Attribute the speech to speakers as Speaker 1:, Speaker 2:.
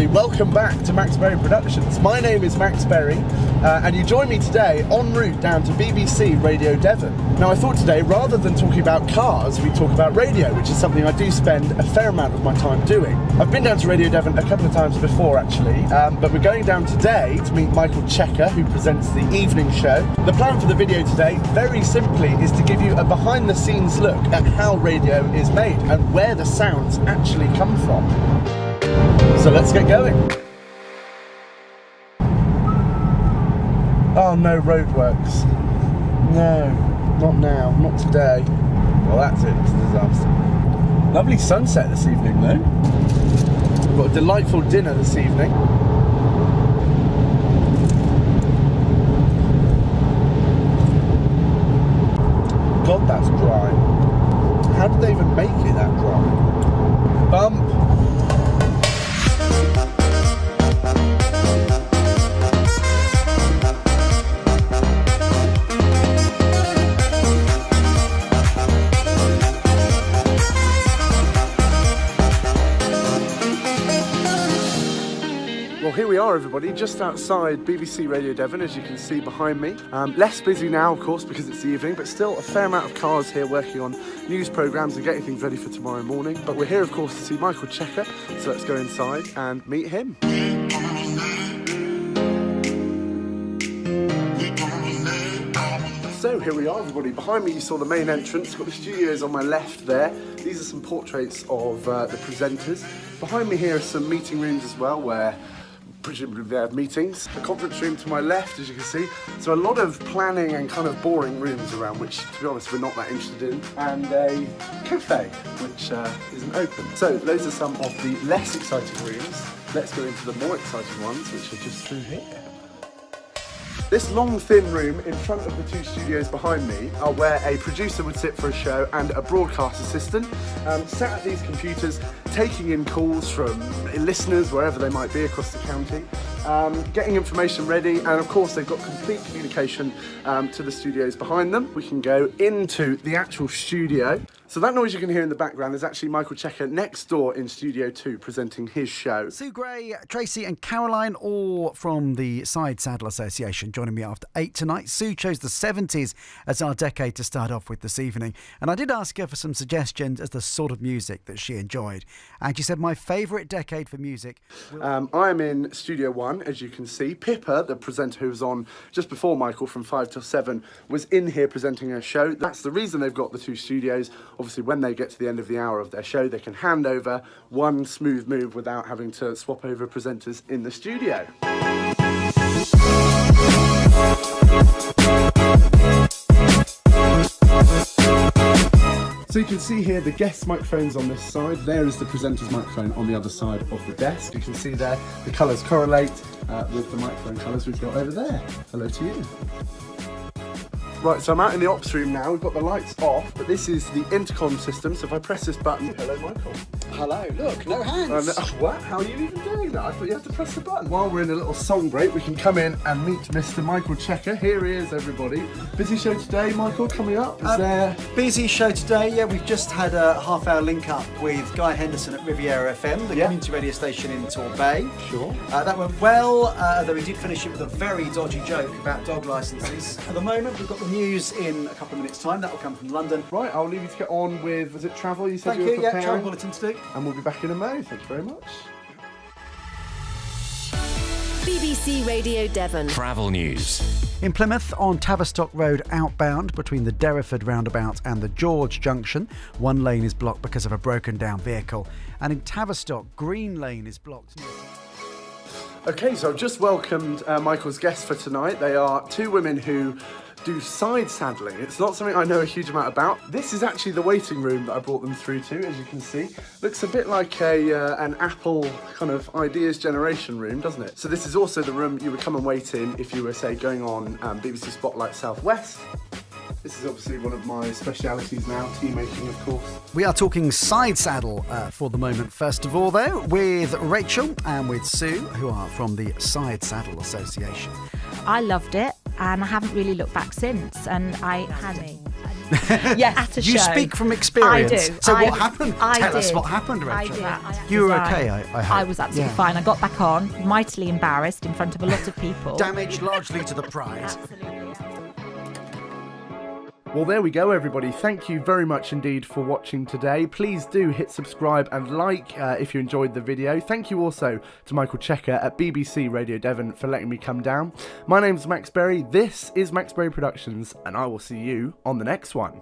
Speaker 1: everybody, welcome back to Max Berry Productions. My name is Max Berry, and you join me today en route down to BBC Radio Devon. Now I thought today, rather than talking about cars, we talk about radio, which is something I do spend a fair amount of my time doing. I've been down to Radio Devon a couple of times before actually, but we're going down today to meet Michael Chequer, who presents the evening show. The plan for the video today, very simply, is to give you a behind the scenes look at how radio is made and where the sounds actually come from. So let's get going. Oh no, roadworks. No, not now, not today. Well, that's it, it's a disaster. Lovely sunset this evening though. We've got a delightful dinner this evening. God, that's dry. How did they even make it that dry? Bump. Well, here we are, everybody, just outside BBC Radio Devon, as you can see behind me. Less busy now, of course, because it's the evening, but still a fair amount of cars here working on news programmes and getting things ready for tomorrow morning. But we're here, of course, to see Michael Chequer, so let's go inside and meet him. So here we are, everybody. Behind me you saw the main entrance. Got the studios on my left there. These are some portraits of the presenters. Behind me here are some meeting rooms as well, where presumably they have meetings. A conference room to my left, as you can see. So a lot of planning and kind of boring rooms around, which, to be honest, we're not that interested in. And a cafe, which isn't open. So those are some of the less exciting rooms. Let's go into the more exciting ones, which are just through here. This long, thin room in front of the two studios behind me are where a producer would sit for a show and a broadcast assistant sat at these computers taking in calls from listeners wherever they might be across the county, getting information ready, and of course they've got complete communication to the studios behind them. We can go into the actual studio. So that noise you can hear in the background is actually Michael Chequer next door in Studio 2 presenting his show.
Speaker 2: Sue Gray, Tracy and Caroline, all from the Side Saddle Association, joining me after 8 tonight. Sue chose the 70s as our decade to start off with this evening. And I did ask her for some suggestions as the sort of music that she enjoyed. And she said, my favourite decade for music...
Speaker 1: I'm in Studio 1, as you can see. Pippa, the presenter who was on just before Michael from 5 till 7, was in here presenting her show. That's the reason they've got the two studios. Obviously, when they get to the end of the hour of their show, they can hand over one smooth move without having to swap over presenters in the studio. So you can see here the guest microphones on this side. There is the presenter's microphone on the other side of the desk. You can see there the colours correlate with the microphone colours we've got over there. Hello to you. Right, so I'm out in the ops room now. We've got the lights off, but this is the intercom system. So if I press this button... Hello, Michael.
Speaker 3: Hello, look, no hands.
Speaker 1: What? How are you even doing that? I thought you had to press the button. While we're in a little song break, we can come in and meet Mr. Michael Chequer. Here he is, everybody. Busy show today, Michael, coming up. Is there...
Speaker 2: Busy show today, yeah. We've just had a half-hour link-up with Guy Henderson at Riviera FM, the community radio station in Torbay.
Speaker 1: Sure.
Speaker 2: That went well, though we did finish it with a very dodgy joke about dog licences. At the moment, we've got the news in a couple of minutes' time. That will come from London.
Speaker 1: Right, I'll leave you to get on with, was it travel? You said
Speaker 2: Thank
Speaker 1: you were
Speaker 2: you,
Speaker 1: preparing?
Speaker 2: yeah, travel bulletin to do.
Speaker 1: And we'll be back in a mo. Thank you very much.
Speaker 4: BBC Radio Devon.
Speaker 5: Travel news.
Speaker 2: In Plymouth, on Tavistock Road outbound between the Derriford roundabout and the George Junction, one lane is blocked because of a broken down vehicle. And in Tavistock, Green Lane is blocked.
Speaker 1: Okay, so I've just welcomed Michael's guests for tonight. They are two women who do side saddling. It's not something I know a huge amount about. This is actually the waiting room that I brought them through to, as you can see. Looks a bit like an Apple kind of ideas generation room, doesn't it? So this is also the room you would come and wait in if you were, say, going on BBC Spotlight Southwest. This is obviously one of my specialities now, tea making, of course.
Speaker 2: We are talking side saddle for the moment, first of all, though, with Rachel and with Sue, who are from the Side Saddle Association.
Speaker 6: I loved it, and I haven't really looked back since. And I had
Speaker 5: Yes, at a
Speaker 2: You
Speaker 5: show.
Speaker 2: speak from experience.
Speaker 5: I do.
Speaker 2: So
Speaker 5: I
Speaker 2: what
Speaker 5: did.
Speaker 2: happened?
Speaker 5: I
Speaker 2: Tell us
Speaker 5: did.
Speaker 2: what happened,
Speaker 5: I
Speaker 2: Rachel.
Speaker 5: did.
Speaker 2: You were
Speaker 5: Design.
Speaker 2: okay, I hope.
Speaker 5: I was absolutely fine. I got back on, mightily embarrassed in front of a lot of people.
Speaker 2: Damage largely to the pride.
Speaker 5: Absolutely.
Speaker 1: Well, there we go, everybody. Thank you very much indeed for watching today. Please do hit subscribe and like if you enjoyed the video. Thank you also to Michael Chequer at BBC Radio Devon for letting me come down. My name's Max Berry. This is Max Berry Productions, and I will see you on the next one.